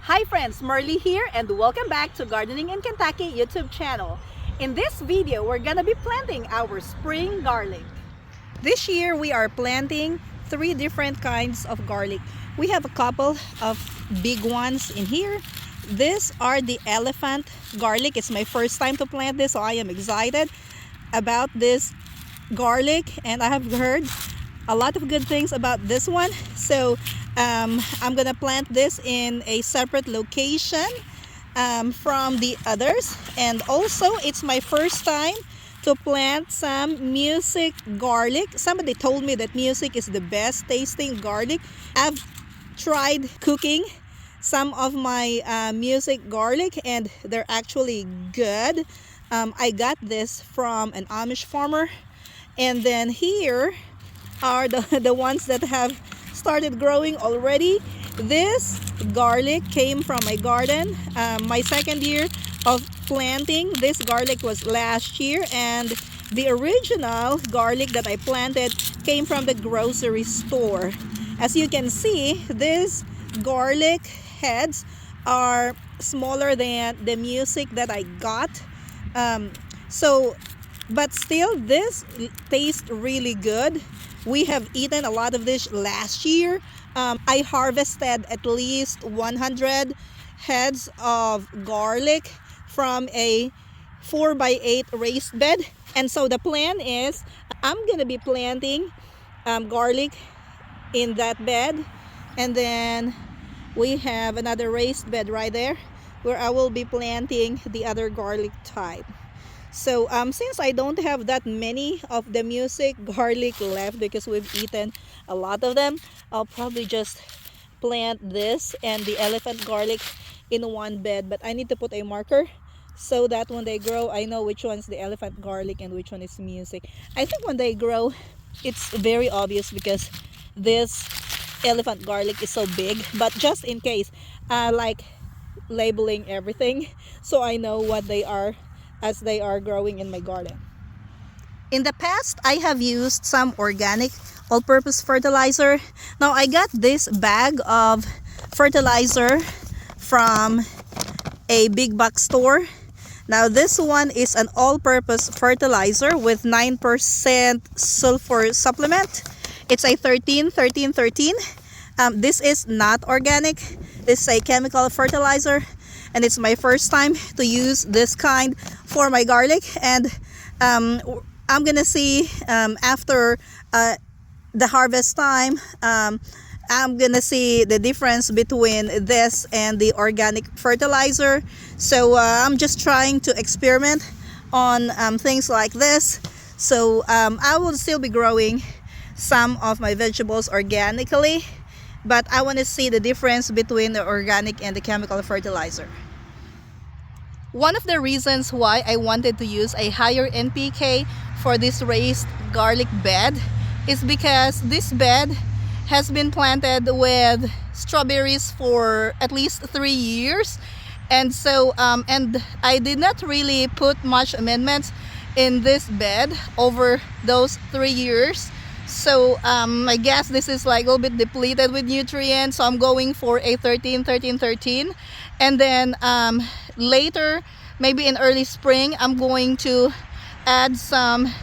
Hi friends, Marley here and welcome back to Gardening in Kentucky YouTube channel. In this video, we're gonna be planting our spring garlic. This year we are planting 3 different kinds of garlic. We have a couple of big ones in here. These are the elephant garlic. It's my first time to plant this, so I am excited about this garlic and I have heard a lot of good things about this one. So I'm gonna plant this in a separate location from the others, and also it's my first time to plant some music garlic. Somebody told me that music is the best tasting garlic. I've tried cooking some of my music garlic and they're actually good. I got this from an Amish farmer, and then here are the ones that have started growing already. This garlic came from my garden. My second year of planting this garlic was last year, and the original garlic that I planted came from the grocery store. As you can see, these garlic heads are smaller than the music that I got. But still this tastes really good. We have eaten a lot of this last year. I harvested at least 100 heads of garlic from a 4x8 raised bed. And so the plan is I'm gonna be planting garlic in that bed, and then we have another raised bed right there where I will be planting the other garlic type. So since I don't have that many of the music garlic left because we've eaten a lot of them, I'll probably just plant this and the elephant garlic in one bed. But I need to put a marker so that when they grow, I know which one's the elephant garlic and which one is music. I think when they grow, it's very obvious because this elephant garlic is so big. But just in case, I like labeling everything so I know what they are as they are growing in my garden. In the past, I have used some organic all-purpose fertilizer. Now I got this bag of fertilizer from a big box store. Now this one is an all-purpose fertilizer with 9% sulfur supplement. It's a 13-13-13. This is not organic. This is a chemical fertilizer, and it's my first time to use this kind for my garlic. And I'm gonna see after the harvest time, I'm gonna see the difference between this and the organic fertilizer. So I'm just trying to experiment on things like this. So I will still be growing some of my vegetables organically, but I want to see the difference between the organic and the chemical fertilizer. One of the reasons why I wanted to use a higher NPK for this raised garlic bed is because this bed has been planted with strawberries for at least 3 years. And so and I did not really put much amendments in this bed over those 3 years. So I guess this is like a little bit depleted with nutrients, so I'm going for a 13-13-13. And then later, maybe in early spring, I'm going to add some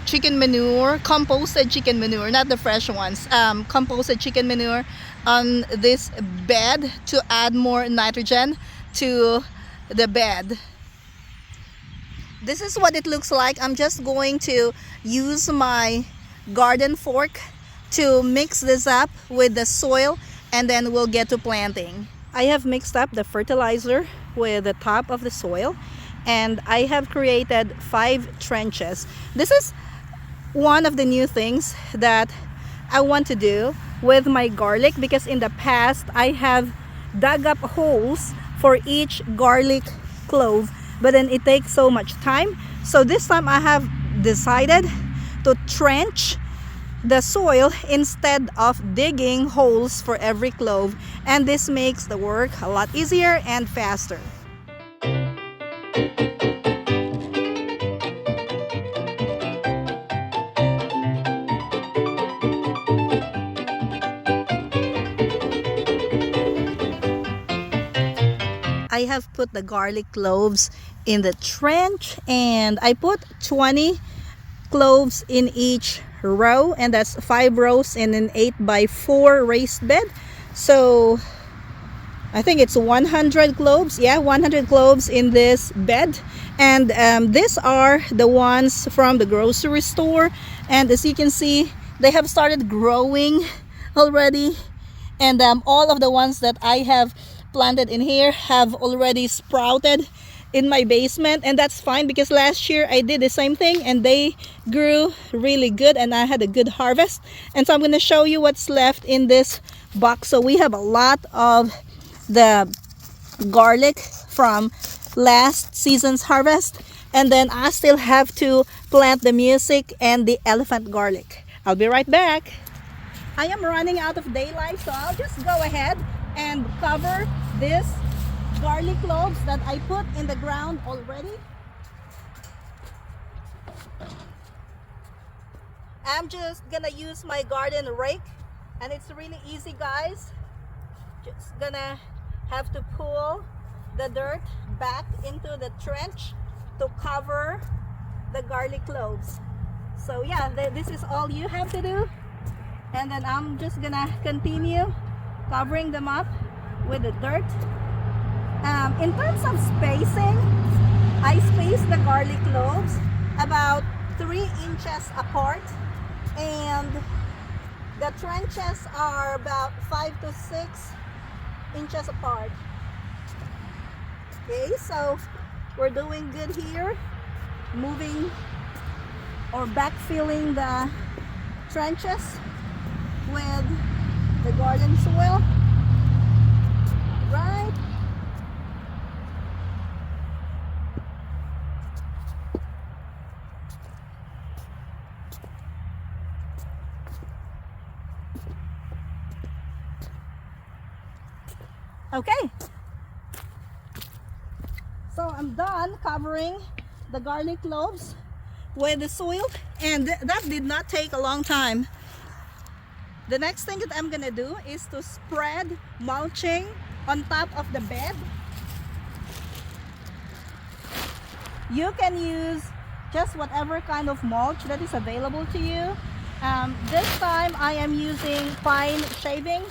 chicken manure, composted chicken manure, not the fresh ones, composted chicken manure on this bed to add more nitrogen to the bed. This is what it looks like. I'm just going to use my garden fork to mix this up with the soil, and then we'll get to planting. I have mixed up the fertilizer with the top of the soil, and I have created 5 trenches. This is one of the new things that I want to do with my garlic, because in the past I have dug up holes for each garlic clove, but then it takes so much time. So this time I have decided to trench the soil instead of digging holes for every clove, and this makes the work a lot easier and faster. I have put the garlic cloves in the trench, and I put 20 cloves in each row, and that's 5 rows in an 8x4 raised bed. So I think it's 100 cloves. Yeah, 100 cloves in this bed. And these are the ones from the grocery store. And as you can see, they have started growing already. And all of the ones that I have planted in here have already sprouted in my basement. And that's fine, because last year I did the same thing and they grew really good and I had a good harvest. And so I'm going to show you what's left in this box. So we have a lot of the garlic from last season's harvest, and then I still have to plant the music and the elephant garlic. I'll be right back. I am running out of daylight, so I'll just go ahead and cover this garlic cloves that I put in the ground already. I'm just gonna use my garden rake, and it's really easy, guys. Just gonna have to pull the dirt back into the trench to cover the garlic cloves. So yeah, this is all you have to do. And then I'm just gonna continue covering them up with the dirt. In terms of spacing, I spaced the garlic cloves about 3 inches apart, and the trenches are about 5 to 6 inches apart. Okay, so we're doing good here, moving or backfilling the trenches with the garden soil. Right. Okay, so I'm done covering the garlic cloves with the soil, and that did not take a long time. The next thing that I'm gonna do is to spread mulching on top of the bed. You can use just whatever kind of mulch that is available to you. This time I am using pine shavings.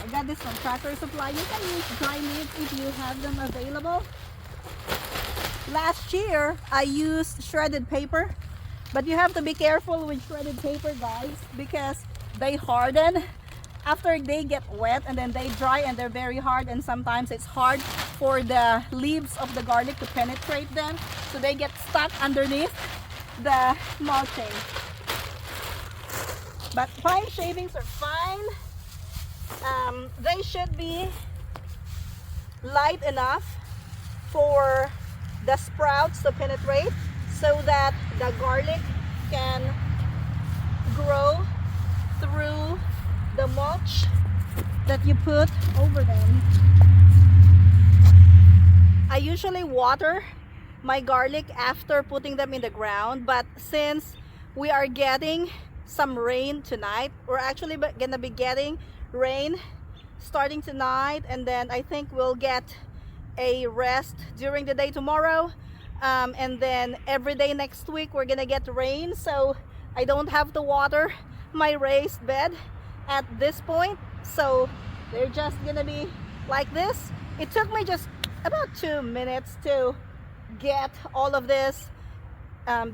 I got this from Tractor Supply. You can use dry leaves if you have them available. Last year I used shredded paper, but you have to be careful with shredded paper, guys, because they harden after they get wet, and then they dry and they're very hard, and sometimes it's hard for the leaves of the garlic to penetrate them, so they get stuck underneath the mulching. But pine shavings are fine. They should be light enough for the sprouts to penetrate, so that the garlic can grow through the mulch that you put over them. I usually water my garlic after putting them in the ground, but since we are getting some rain tonight, we're actually gonna be getting rain starting tonight, and then I think we'll get a rest during the day tomorrow, and then every day next week we're gonna get rain, so I don't have to water my raised bed at this point. So they're just gonna be like this. It took me just about 2 minutes to get all of this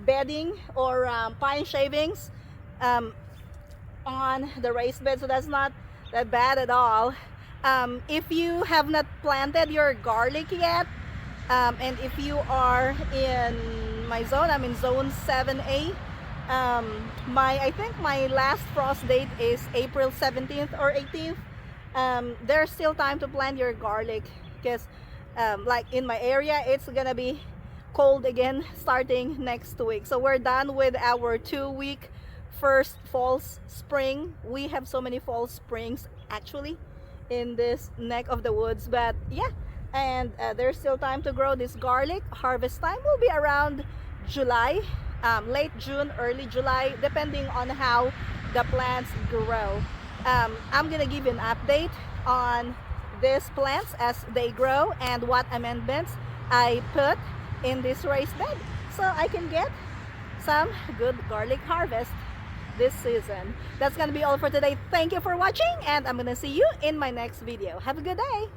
bedding or pine shavings on the raised bed, so that's not that bad at all. If you have not planted your garlic yet, and if you are in my zone, I'm in zone 7A. I think my last frost date is April 17th or 18th. There's still time to plant your garlic, because like in my area, it's gonna be cold again starting next week. So we're done with our 2-week first fall spring. We have so many fall springs actually in this neck of the woods, but yeah, and there's still time to grow this garlic. Harvest time will be around July, late June, early July, depending on how the plants grow. I'm gonna give you an update on these plants as they grow and what amendments I put in this raised bed so I can get some good garlic harvest this season. That's gonna be all for today. Thank you for watching, and I'm gonna see you in my next video. Have a good day.